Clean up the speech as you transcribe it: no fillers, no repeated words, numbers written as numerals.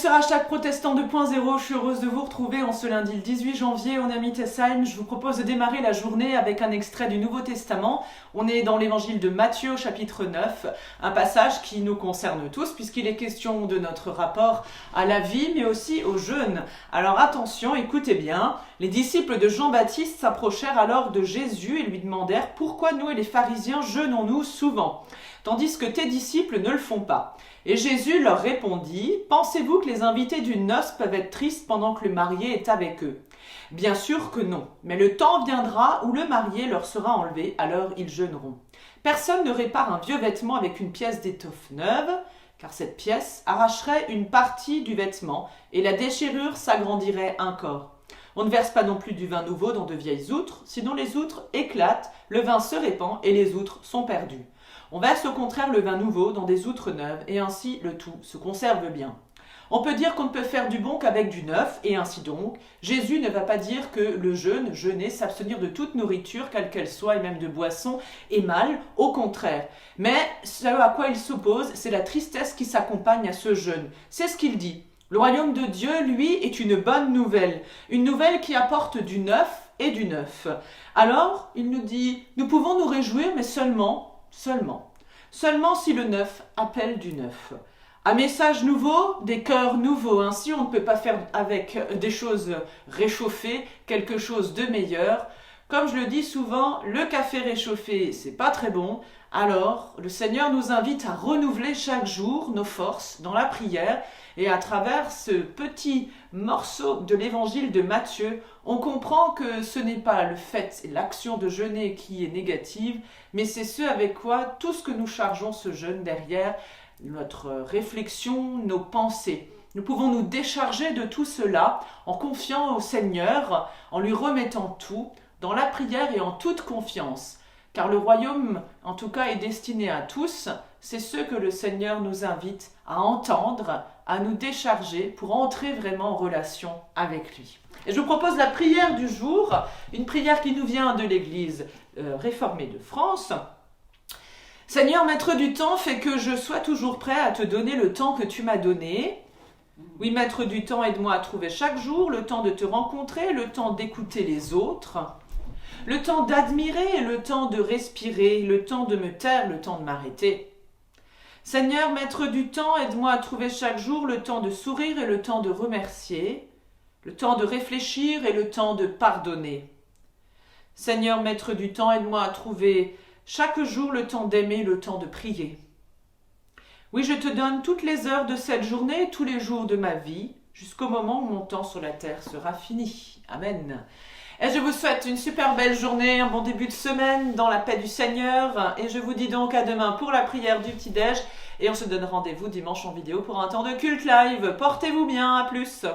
sur Hashtag Protestant 2.0, je suis heureuse de vous retrouver en ce lundi le 18 janvier. On est à Mittesheim. Je vous propose de démarrer la journée avec un extrait du Nouveau Testament. On est dans l'évangile de Matthieu au chapitre 9, un passage qui nous concerne tous puisqu'il est question de notre rapport à la vie mais aussi au jeûne. Alors attention, écoutez bien. Les disciples de Jean-Baptiste s'approchèrent alors de Jésus et lui demandèrent « Pourquoi nous et les pharisiens jeûnons-nous souvent, tandis que tes disciples ne le font pas ?» Et Jésus leur répondit « Pensez-vous que les invités d'une noce peuvent être tristes pendant que le marié est avec eux ? Bien sûr que non, mais le temps viendra où le marié leur sera enlevé, alors ils jeûneront. Personne ne répare un vieux vêtement avec une pièce d'étoffe neuve, car cette pièce arracherait une partie du vêtement et la déchirure s'agrandirait encore. On ne verse pas non plus du vin nouveau dans de vieilles outres, sinon les outres éclatent, le vin se répand et les outres sont perdues. On verse au contraire le vin nouveau dans des outres neuves et ainsi le tout se conserve bien. On peut dire qu'on ne peut faire du bon qu'avec du neuf et ainsi donc, Jésus ne va pas dire que le jeûner, s'abstenir de toute nourriture, quelle qu'elle soit et même de boisson, est mal, au contraire. Mais ce à quoi il s'oppose, c'est la tristesse qui s'accompagne à ce jeûne. C'est ce qu'il dit. Le royaume de Dieu, lui, est une bonne nouvelle qui apporte du neuf et du neuf. Alors, il nous dit, nous pouvons nous réjouir, mais seulement si le neuf appelle du neuf. Un message nouveau, des cœurs nouveaux. Ainsi, on ne peut pas faire avec des choses réchauffées quelque chose de meilleur. Comme je le dis souvent, le café réchauffé, c'est pas très bon. Alors, le Seigneur nous invite à renouveler chaque jour nos forces dans la prière. Et à travers ce petit morceau de l'évangile de Matthieu, on comprend que ce n'est pas le fait et l'action de jeûner qui est négative, mais c'est ce avec quoi tout ce que nous chargeons ce jeûne derrière, notre réflexion, nos pensées. Nous pouvons nous décharger de tout cela en confiant au Seigneur, en lui remettant tout, dans la prière et en toute confiance. Car le royaume, en tout cas, est destiné à tous. C'est ce que le Seigneur nous invite à entendre, à nous décharger pour entrer vraiment en relation avec lui. Et je vous propose la prière du jour, une prière qui nous vient de l'Église réformée de France. Seigneur, maître du temps, fais que je sois toujours prêt à te donner le temps que tu m'as donné. Oui, maître du temps, aide-moi à trouver chaque jour le temps de te rencontrer, le temps d'écouter les autres, le temps d'admirer, le temps de respirer, le temps de me taire, le temps de m'arrêter. Seigneur, maître du temps, aide-moi à trouver chaque jour le temps de sourire et le temps de remercier, le temps de réfléchir et le temps de pardonner. Seigneur, maître du temps, aide-moi à trouver chaque jour le temps d'aimer, le temps de prier. Oui, je te donne toutes les heures de cette journée, tous les jours de ma vie, jusqu'au moment où mon temps sur la terre sera fini. Amen. Et je vous souhaite une super belle journée, un bon début de semaine dans la paix du Seigneur. Et je vous dis donc à demain pour la prière du petit-déj. Et on se donne rendez-vous dimanche en vidéo pour un temps de culte live. Portez-vous bien, à plus.